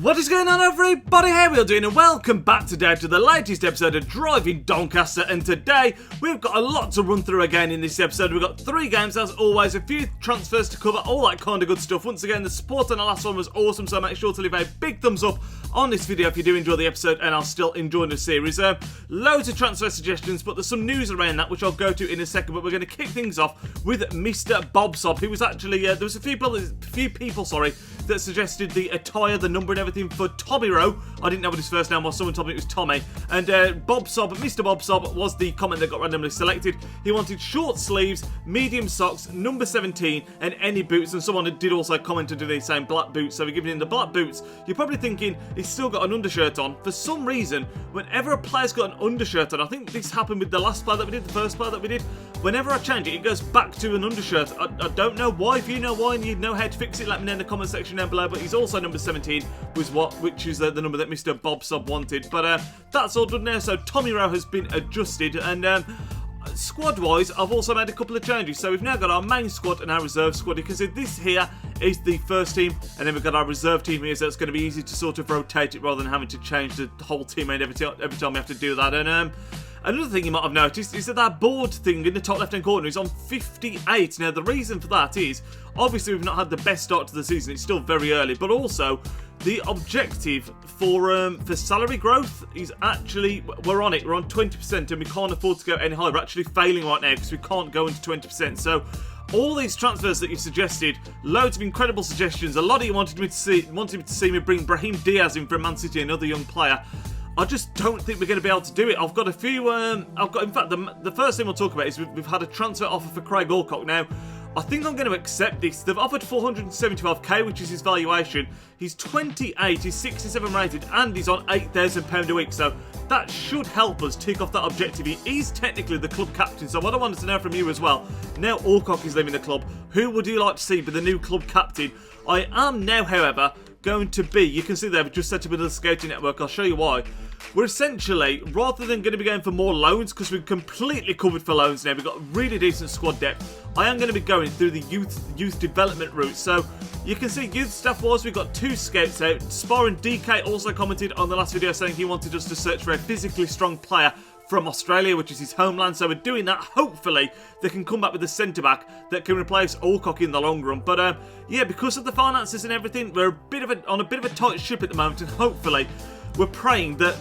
What is going on, everybody? How are we all doing? And welcome back today to the latest episode of Driving Doncaster. And today we've got a lot to run through again in this episode. We've got 3 games as always, a few transfers to cover, all that kind of good stuff. Once again, the support on the last one was awesome, so make sure to leave a big thumbs up on this video if you do enjoy the episode and are still enjoying the series. Loads of transfer suggestions, but there's some news around that which I'll go to in a second. But we're going to kick things off with Mr. Bobsob, who was actually there was a few people that suggested the attire, the number and everything for Tommy Rowe. I didn't know what his first name was, someone told me it was Tommy. And Mr. Bobsob was the comment that got randomly selected. He wanted short sleeves, medium socks, number 17 and any boots. And someone did also comment to do the same black boots, so we're giving him the black boots. You're probably thinking he's still got an undershirt on. For some reason, whenever a player's got an undershirt on, I think this happened with the last player that we did, the first player that we did, whenever I change it, it goes back to an undershirt. I don't know why. If you know why and you know how to fix it, let me know in the comment section down below. But he's also number 17, which is the number that Mr. Bobsob wanted. But that's all done now, so Tommy Rowe has been adjusted. And squad-wise, I've also made a couple of changes. So we've now got our main squad and our reserve squad. You can see this here is the first team, and then we've got our reserve team here, so it's going to be easy to sort of rotate it rather than having to change the whole team every time we have to do that. And another thing you might have noticed is that board thing in the top left-hand corner is on 58. Now, the reason for that is, obviously, we've not had the best start to the season. It's still very early. But also, the objective for salary growth is actually, we're on it. We're on 20%, and we can't afford to go any higher. We're actually failing right now because we can't go into 20%. So, all these transfers that you suggested, loads of incredible suggestions. A lot of you wanted me to see me bring Brahim Diaz in from Man City, another young player. I just don't think we're going to be able to do it. I've got a few, in fact, the first thing we'll talk about is we've had a transfer offer for Craig Alcock. Now, I think I'm going to accept this. They've offered 475k, which is his valuation. He's 28, he's 67 rated, and he's on £8,000 a week. So that should help us tick off that objective. He is technically the club captain. So what I wanted to know from you as well, now Alcock is leaving the club, who would you like to see be the new club captain? I am now, however, going to be, you can see there, we've just set up another scouting network. I'll show you why. We're essentially, rather than going to be going for more loans, because we're completely covered for loans now, we've got really decent squad depth, I am going to be going through the youth development route. So, you can see youth staff-wise, we've got 2 scouts out. Sparring DK also commented on the last video saying he wanted us to search for a physically strong player from Australia, which is his homeland. So we're doing that. Hopefully they can come back with a centre-back that can replace Alcock in the long run. But yeah, because of the finances and everything, we're on a bit of a tight ship at the moment, and hopefully we're praying that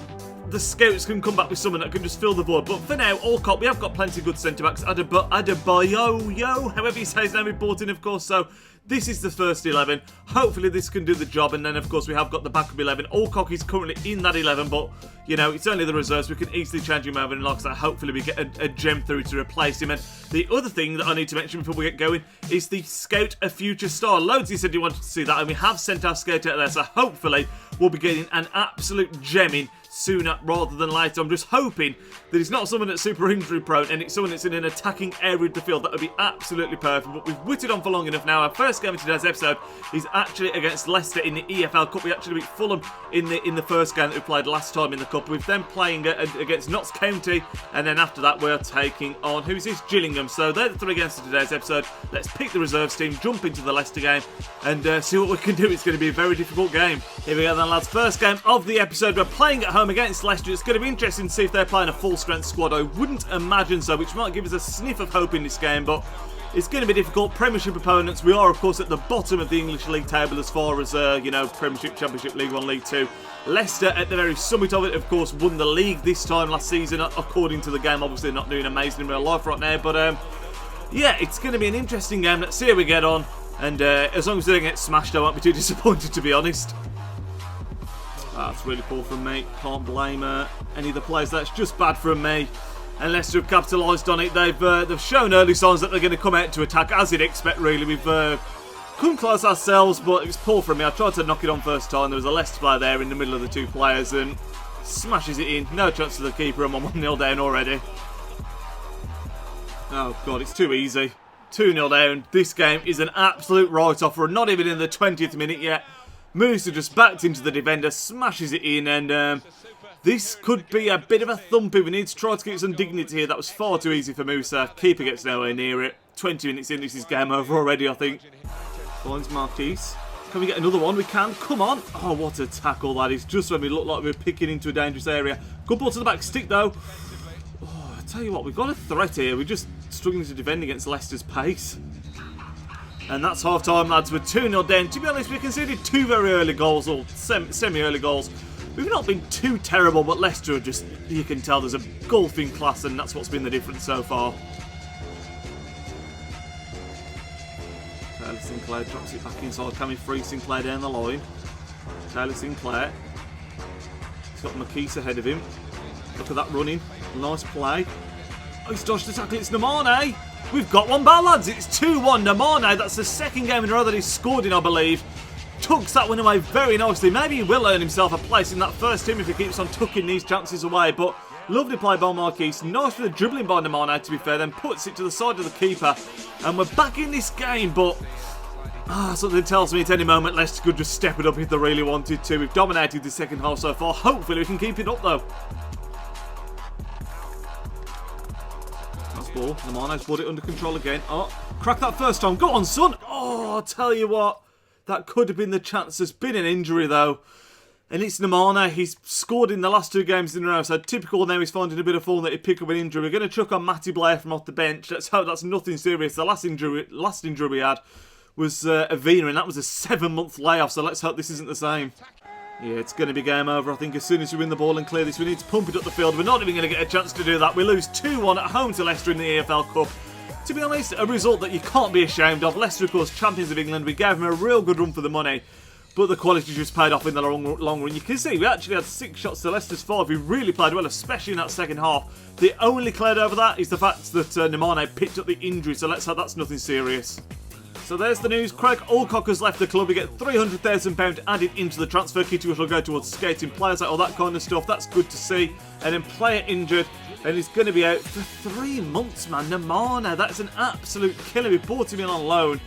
the scouts can come back with someone that can just fill the void. But for now, Alcock, we have got plenty of good centre-backs. Adebayo, however you say his name, we bought in, of course. So this is the first 11. Hopefully this can do the job. And then, of course, we have got the backup 11. Alcock is currently in that 11, but, you know, it's only the reserves. We can easily change him over. And like I said, hopefully we get a gem through to replace him. And the other thing that I need to mention before we get going is the Scout a Future Star. Loads of you said you wanted to see that, and we have sent our scout out there. So hopefully we'll be getting an absolute gem in sooner rather than later. I'm just hoping that it's not someone that's super injury prone and it's someone that's in an attacking area of the field. That would be absolutely perfect. But we've waited on for long enough now. Our first game in today's episode is actually against Leicester in the EFL Cup. We actually beat Fulham in the first game that we played last time in the Cup. We've then playing against Notts County, and then after that we're taking on, who's this, Gillingham. So they're the 3 games of today's episode. Let's pick the reserves team, jump into the Leicester game, and see what we can do. It's going to be a very difficult game. Here we go then, lads. First game of the episode. We're playing at home against Leicester. It's going to be interesting to see if they're playing a full-strength squad. I wouldn't imagine so, which might give us a sniff of hope in this game, but it's going to be difficult. Premiership opponents. We are, of course, at the bottom of the English League table as far as, you know, Premiership, Championship, League 1, League 2. Leicester, at the very summit of it, of course, won the league this time last season, according to the game. Obviously, not doing amazing in real life right now, but, yeah, it's going to be an interesting game. Let's see how we get on, and as long as they don't get smashed, I won't be too disappointed, to be honest. That's really poor from me. Can't blame any of the players. That's just bad from me. And Leicester have capitalised on it. They've shown early signs that they're going to come out to attack, as you'd expect, really. We've come close ourselves, but it was poor from me. I tried to knock it on first time. There was a Leicester player there in the middle of the 2 players, and smashes it in. No chance to the keeper. I'm on 1-0 down already. Oh, God, it's too easy. 2-0 down. This game is an absolute write-off. We're not even in the 20th minute yet. Musa just backed into the defender, smashes it in, and this could be a bit of a thumpy. We need to try to get some dignity here. That was far too easy for Musa. Keeper gets nowhere near it. 20 minutes in, this is game over already, I think. Finds Marquise. Can we get another one? We can. Come on. Oh, what a tackle that is. Just when we look like we're picking into a dangerous area. Good ball to the back stick, though. Oh, I tell you what, we've got a threat here. We're just struggling to defend against Leicester's pace. And that's half-time, lads. We're 2-0 down. To be honest, we conceded 2 very early goals, or semi-early goals. We've not been too terrible, but Leicester are just, you can tell there's a gulf in class, and that's what's been the difference so far. Taylor Sinclair drops it back inside. Can we free Sinclair down the line? Taylor Sinclair. He's got McKees ahead of him. Look at that running. Nice play. Oh, he's dodged the tackle. It's Nemane. We've got one back, lads. It's 2-1. Nemane. That's the second game in a row that he's scored in, I believe. Tucks that one away very nicely. Maybe he will earn himself a place in that first team if he keeps on tucking these chances away. But lovely play by Marquise. Nice for the dribbling by Nemane, to be fair. Then puts it to the side of the keeper. And we're back in this game, but something tells me at any moment Leicester could just step it up if they really wanted to. We've dominated the second half so far. Hopefully we can keep it up, though. Nice ball. Nemane's got it under control again. Oh, crack that first time. Go on, son. Oh, I'll tell you what. That could have been the chance. There's been an injury, though. And it's Nemane. He's scored in the last 2 games in a row. So typical now he's finding a bit of form that he'd pick up an injury. We're going to chuck on Matty Blair from off the bench. Let's hope that's nothing serious. The last injury we had was Avina, and that was a 7-month layoff. So let's hope this isn't the same. Yeah, it's going to be game over. I think as soon as we win the ball and clear this, we need to pump it up the field. We're not even going to get a chance to do that. We lose 2-1 at home to Leicester in the EFL Cup. To be honest, a result that you can't be ashamed of. Leicester, of course, champions of England. We gave them a real good run for the money, but the quality just paid off in the long run. You can see we actually had 6 shots to Leicester's 5. We really played well, especially in that second half. The only cloud over that is the fact that Nemane picked up the injury, so let's hope that's nothing serious. So there's the news. Craig Alcock has left the club. We get £300,000 added into the transfer kitty, which will go towards skating players, all that kind of stuff. That's good to see. And then player injured, and he's going to be out for 3 months, man. Nemane, that's an absolute killer. We bought him in on loan.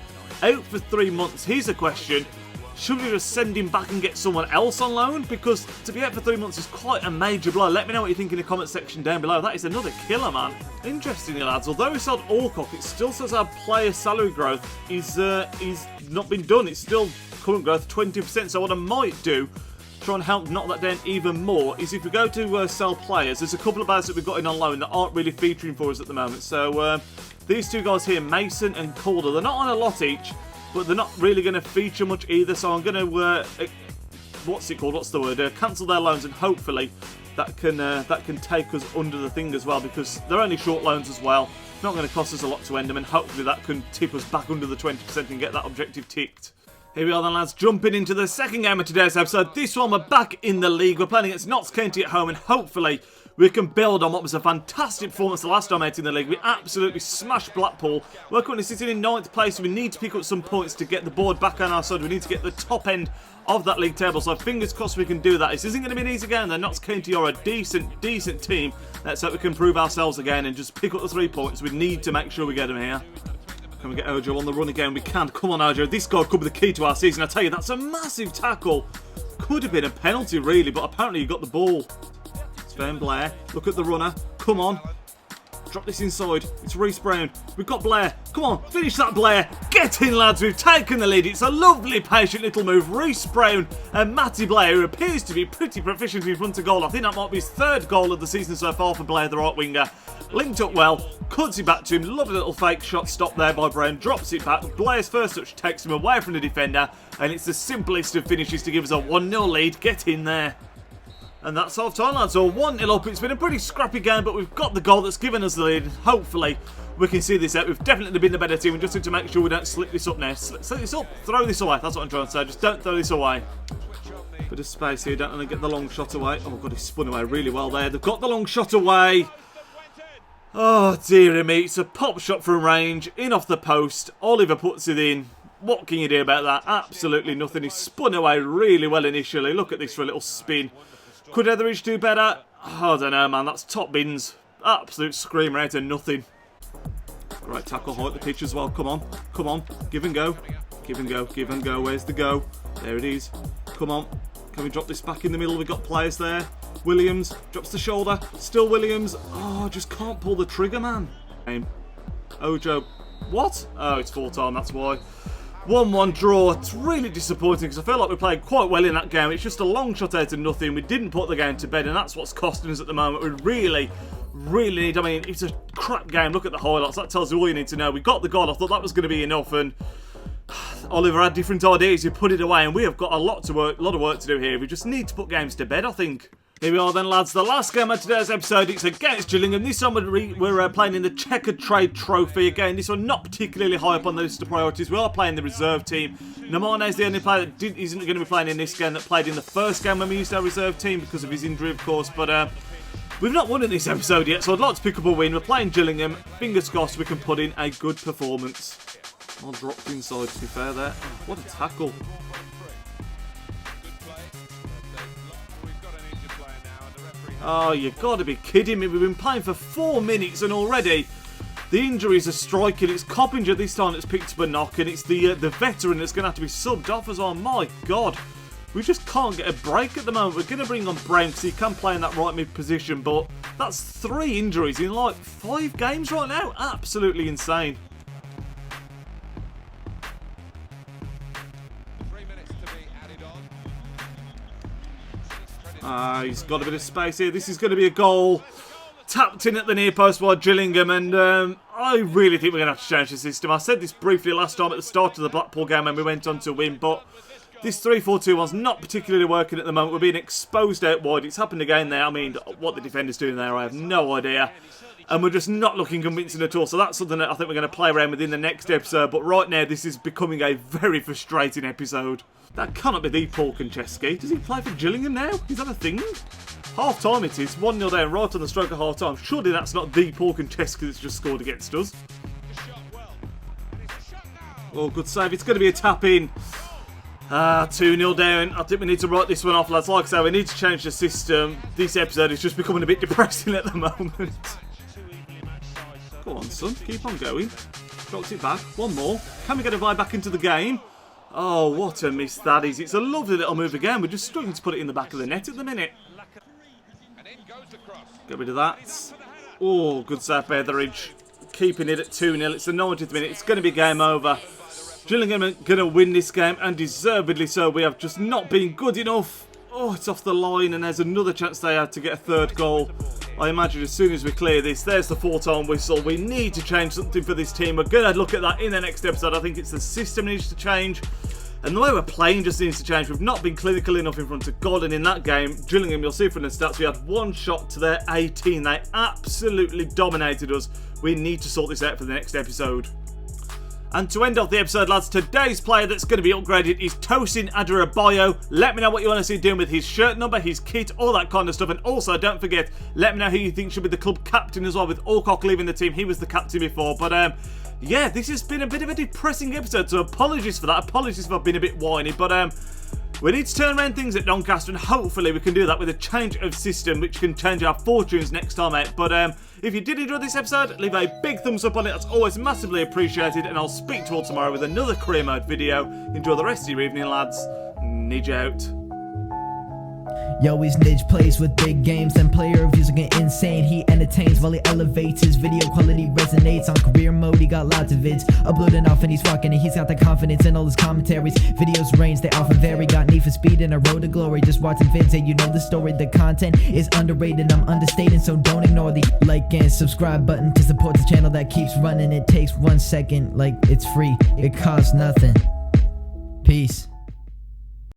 Out for 3 months. Here's a question. Should we just send him back and get someone else on loan? Because to be out for 3 months is quite a major blow. Let me know what you think in the comment section down below. That is another killer, man. Interestingly, lads, although we sold Alcock, it still says our player salary growth is not been done. It's still current growth 20%. So what I might do, try and help knock that down even more, is if we go to sell players, there's a couple of players that we've got in on loan that aren't really featuring for us at the moment. So these 2 guys here, Mason and Calder, they're not on a lot each, but they're not really going to feature much either, so I'm going to, cancel their loans, and hopefully that can take us under the thing as well, because they're only short loans as well. Not going to cost us a lot to end them, and hopefully that can tip us back under the 20% and get that objective ticked. Here we are then, lads, jumping into the second game of today's episode. This one, we're back in the league. We're playing against Notts County at home, and hopefully we can build on what was a fantastic performance the last time out in the league. We absolutely smashed Blackpool. We're currently sitting in 9th place, so we need to pick up some points to get the board back on our side. We need to get the top end of that league table, so fingers crossed we can do that. This isn't going to be an easy game, though. Notts County are a decent team. Let's hope we can prove ourselves again and just pick up the 3 points. We need to make sure we get them here. Can we get Ojo on the run again? We can. Come on, Ojo. This guy could be the key to our season. I tell you, that's a massive tackle. Could have been a penalty, really, but apparently he got the ball. Sven Blair. Look at the runner. Come on. Drop this inside. It's Reece Brown. We've got Blair. Come on. Finish that, Blair. Get in, lads. We've taken the lead. It's a lovely, patient little move. Reece Brown and Matty Blair, who appears to be pretty proficient in front of goal. I think that might be his 3rd goal of the season so far for Blair, the right winger. Linked up well, cuts it back to him, lovely little fake shot stop there by Brown, drops it back, Blair's first touch takes him away from the defender, and it's the simplest of finishes to give us a 1-0 lead. Get in there. And that's half time, lads, so 1-0 up. It's been a pretty scrappy game, but we've got the goal that's given us the lead. Hopefully we can see this out. We've definitely been the better team. We just need to make sure we don't slip this up now. Slip this up, throw this away, that's what I'm trying to say. Just don't throw this away. Bit of space here, don't want to get the long shot away. Oh god, he spun away really well there. They've got the long shot away. Oh dearie me, it's a pop shot from range, in off the post. Oliver puts it in. What can you do about that? Absolutely nothing. He spun away really well initially. Look at this for a little spin. Could Etheridge do better? Oh, I don't know, man. That's top bins. Absolute screamer out of nothing. Great tackle high at the pitch as well. Come on. Come on. Give and go. Give and go. Give and go. Where's the go? There it is. Come on. Can we drop this back in the middle? We've got players there. Williams drops the shoulder. Still Williams. Oh, just can't pull the trigger, man. Ojo. What? Oh, it's full time. That's why. 1-1 draw. It's really disappointing because I feel like we played quite well in that game. It's just a long shot out of nothing. We didn't put the game to bed, and that's what's costing us at the moment. We really need, I mean, it's a crap game. Look at the highlights. That tells you all you need to know. We got the goal. I thought that was going to be enough, and Oliver had different ideas. He put it away, and we have got a lot of work to do here. We just need to put games to bed, I think. Here we are then, lads. The last game of today's episode, it's against Gillingham. This time we're playing in the Checkered Trade Trophy. Again, this one not particularly high up on the list of priorities. We are playing the reserve team. Namane is the only player that isn't going to be playing in this game that played in the first game when we used our reserve team because of his injury, of course. But we've not won in this episode yet, so I'd like to pick up a win. We're playing Gillingham. Fingers crossed we can put in a good performance. I'll drop inside, to be fair there. What a tackle. Oh, you've got to be kidding me. We've been playing for 4 minutes and already the injuries are striking. It's Coppinger this time that's picked up a knock, and it's the veteran that's going to have to be subbed off as well. My God. We just can't get a break at the moment. We're going to bring on Brown because he can play in that right mid position, but that's 3 injuries in like 5 games right now. Absolutely insane. He's got a bit of space here. This is going to be a goal. Tapped in at the near post by Gillingham, and I really think we're going to have to change the system. I said this briefly last time at the start of the Blackpool game when we went on to win, but this 3-4-2-1's not particularly working at the moment. We're being exposed out wide. It's happened again there. I mean, what the defender's doing there, I have no idea. And we're just not looking convincing at all. So that's something that I think we're going to play around with in the next episode. But right now, this is becoming a very frustrating episode. That cannot be the Paul Konchesky. Does he play for Gillingham now? Is that a thing? Half time it is. 1-0 down right on the stroke of half time. Surely that's not the Paul Konchesky that's just scored against us. Oh, good save. It's going to be a tap in. 2-0 down. I think we need to write this one off, lads. Like I say, we need to change the system. This episode is just becoming a bit depressing at the moment. Go on, son. Keep on going. Drops it back. One more. Can we get a vibe back into the game? Oh, what a miss that is. It's a lovely little move again. We're just struggling to put it in the back of the net at the minute. Get rid of that. Oh, good save by Etheridge. Keeping it at 2-0. It's the 90th minute. It's going to be game over. Gillingham are going to win this game, and deservedly so. We have just not been good enough. Oh, it's off the line, and there's another chance they had to get a third goal. I imagine as soon as we clear this, there's the 4-time whistle. We need to change something for this team. We're going to look at that in the next episode. I think it's the system needs to change, and the way we're playing just needs to change. We've not been clinical enough in front of God, and in that game, Gillingham, you'll see from the stats, we had 1 shot to their 18. They absolutely dominated us. We need to sort this out for the next episode. And to end off the episode, lads, today's player that's going to be upgraded is Tosin Adarabioyo. Let me know what you want to see doing with his shirt number, his kit, all that kind of stuff. And also, don't forget, let me know who you think should be the club captain as well, with Alcock leaving the team. He was the captain before. But, yeah, this has been a bit of a depressing episode, so apologies for that. Apologies for being a bit whiny. But, we need to turn around things at Doncaster, and hopefully we can do that with a change of system, which can change our fortunes next time out. But if you did enjoy this episode, leave a big thumbs up on it. That's always massively appreciated, and I'll speak to you all tomorrow with another career mode video. Enjoy the rest of your evening, lads. Nidge out. Yo, he's Nidge, plays with big games and player reviews looking insane. He entertains while he elevates, his video quality resonates. On career mode, he got lots of vids uploading off and he's rocking it. He's got the confidence in all his commentaries. Videos range, they often vary. Got need for speed and a road to glory. Just watching vids, hey, you know the story. The content is underrated, I'm understating, so don't ignore the like and subscribe button to support the channel that keeps running. It takes 1 second, like it's free, it costs nothing. Peace.